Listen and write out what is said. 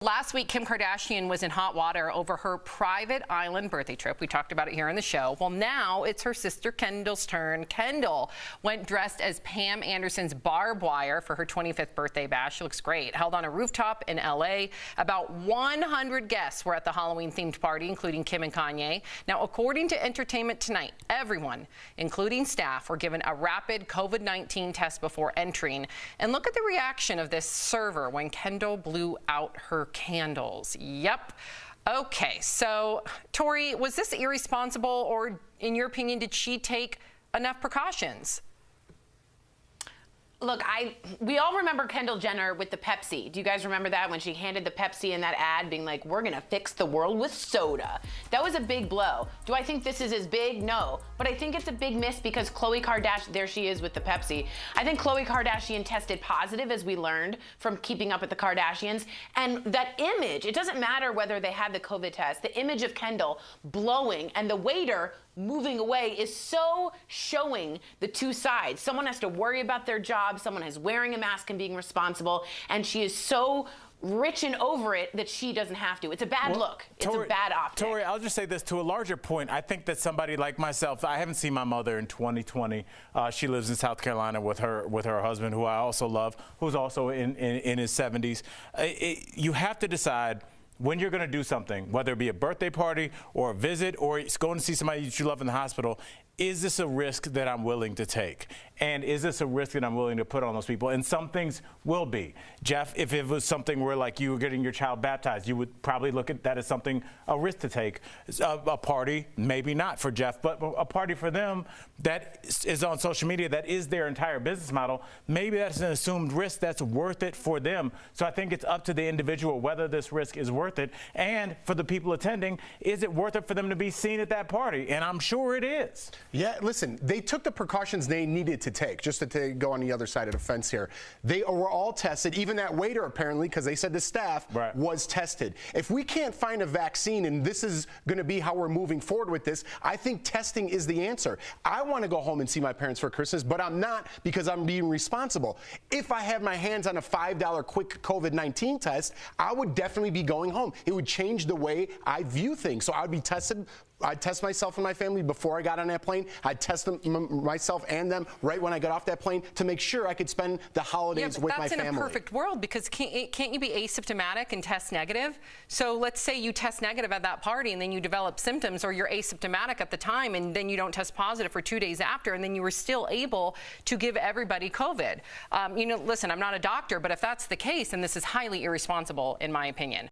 Last week, Kim Kardashian was in hot water over her private island birthday trip. We talked about it here on the show. Well, now it's her sister Kendall's turn. Kendall went dressed as Pam Anderson's barbed wire for her 25th birthday bash. She looks great. Held on a rooftop in L.A. About 100 guests were at the Halloween-themed party, including Kim and Kanye. Now, according to Entertainment Tonight, everyone, including staff, were given a rapid COVID-19 test before entering. And look at the reaction of this server when Kendall blew out her candles. Yep. Okay, so Tori, was this irresponsible, or in your opinion, did she take enough precautions? Look, we all remember Kendall Jenner with the Pepsi. Do you guys remember that, when she handed the Pepsi in that ad being like, we're gonna fix the world with soda? That was a big blow. Do I think this is as big? No. But I think it's a big miss because Khloe Kardashian, there she is with the Pepsi. I think Khloe Kardashian tested positive, as we learned from Keeping Up with the Kardashians. And that image, it doesn't matter whether they had the COVID test, the image of Kendall blowing and the waiter moving away is so showing the two sides. Someone has to worry about their job, someone is wearing a mask and being responsible, and she is so rich and over it that she doesn't have to. It's a bad look. It's a bad optic. Tori, I'll just say this to a larger point. I think that somebody like myself, I haven't seen my mother in 2020. She lives in South Carolina with her husband, who I also love, who's also in his 70s. You have to decide when you're going to do something, whether it be a birthday party or a visit or going to see somebody that you love in the hospital. Is this a risk that I'm willing to take? And is this a risk that I'm willing to put on those people? And some things will be. Jeff, if it was something where, like, you were getting your child baptized, you would probably look at that as something, a risk to take. A party, maybe not for Jeff, but a party for them that is on social media, that is their entire business model, maybe that's an assumed risk that's worth it for them. So I think it's up to the individual whether this risk is worth it. And for the people attending, is it worth it for them to be seen at that party? And I'm sure it is. Yeah, listen, they took the precautions they needed to take, just to go on the other side of the fence here. They were all tested, even that waiter apparently, because they said the staff was tested. If we can't find a vaccine, and this is going to be how we're moving forward with this, I think testing is the answer. I want to go home and see my parents for Christmas, but I'm not, because I'm being responsible. If I had my hands on a $5 quick COVID-19 test, I would definitely be going home. It would change the way I view things. So I'd be tested. I'd test myself and my family before I got on that plane. I'd test myself and them right when I got off that plane to make sure I could spend the holidays with my family. That's in a perfect world, because can't you be asymptomatic and test negative? So let's say you test negative at that party and then you develop symptoms, or you're asymptomatic at the time and then you don't test positive for 2 days after, and then you were still able to give everybody COVID. Listen, I'm not a doctor, but if that's the case, then this is highly irresponsible in my opinion.